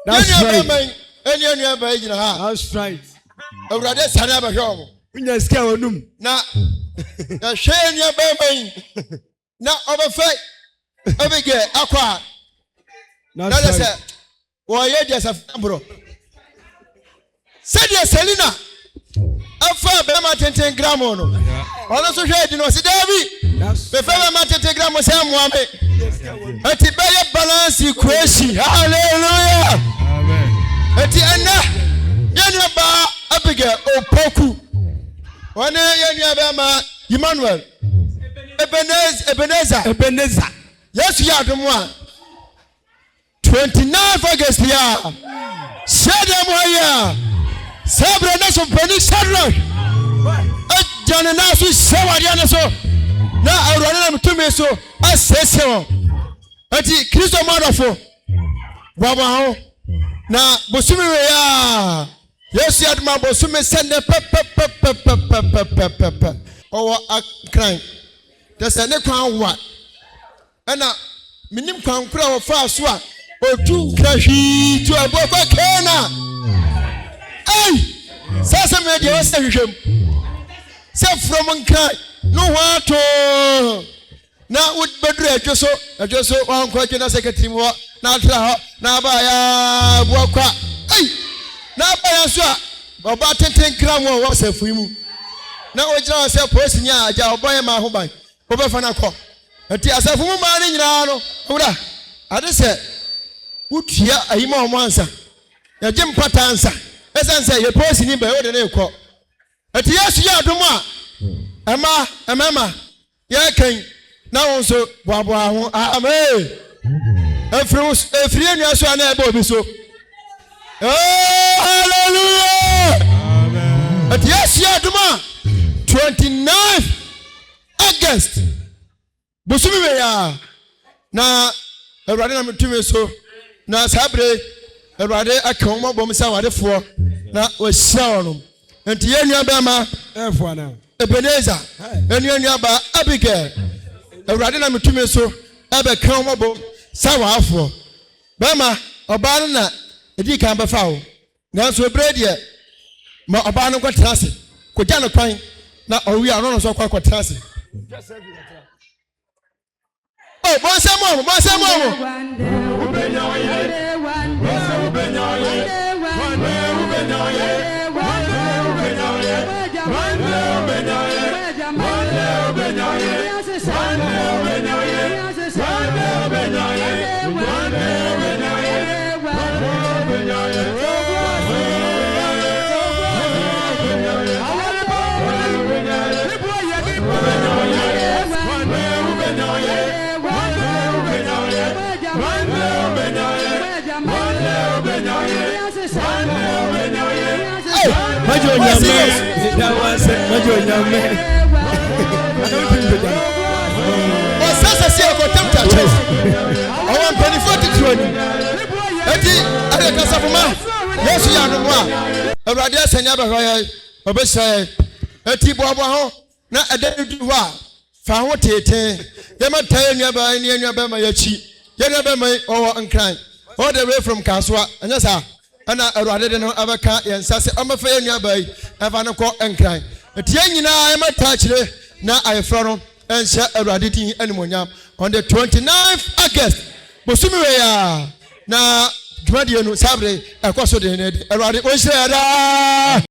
That's right. That's right. Awurade sane abahwe omo. Unya sika wonum. Na hwe nya bema na obefa Abigail akwa. That's right. Woye dia safambro. Sadia Selina afa bema 10 gram no. Ono so hwe di no se David. Be fa bema 10 gram se amoame. Ati beye balance equation. Hallelujah. Amen. Ati enna yenu ba Abigail Opoku. One yenu bema Emmanuel. Ebenezer. Yes, you are the one. 29th August here. Say them here. Sabre nation Pastor Shadrach. John and Nasu Sawadiana so. Na awurade to me so asese won. Ati Kristo madofo. Baba ho. Na bosumi we ya. Yes, you adma bosumi send pep. Owo akran. Dese ne kwan wa. Ana minim kwan kura wo fa so a otu krahwi to Abuakwa Canaan. Hey! Sasa me de o se hwehwem. Se from nkai no wato. Na would bedru adwoso wan kwa na secretary mo na tra ho na ba ya Abuakwa. Hey! Na ba ya so a oba 10 gram wo safu mu. Na ojira se police nya aja oboye ma ho ban. Obefa na ko. Ati asafu mu ma ni nyina no. Owura. Ade se utua ayima omansa. Ya jim patansa. Esanse ye police ni ba wo de na ekọ. Ati Yesu ya adom a emama ya kan na won so boaboa ho. Amen. Efri enu so na ebe obi so. Oh, hallelujah. Amen. Ati Yesu ya adom a 29th August. Bosumi we ya na awurade na metumi so na sabre awurade akon mo bom sa wadefo na ohia no enti yenua ba ma Efo na. Ebenezer yenua ba Abigail awurade na metumi so ebe kan mo bom sa wafo ba ma oba no na edi kan ba fa wo na so ebre de ma oba no kwatra se kogya no kwan na owi a no so kwatra se. Oh, boss, Majo nyame. That was Majo nyame. I don't think that. Oh, sasa si akotemta church. I want 24 Eti are kasafuma. Yesu ya no a. Awurade asanya ba hoya. Obesa eti boabo ho na ededu ho a fa ho tete. Ye mata enua ba ma yachi. Ye nua ba ma owo nkran. All the way from Kaswa. Anya sa ana awurade de no abeka yensa se amafa enua ba yi eva no ko nkran. Eti nyina e mata kire na ayefro no enhye awurade din animonyam on the 29th August. Bosumi we ya na dwade no sabre ekoso de ne awurade o hira da.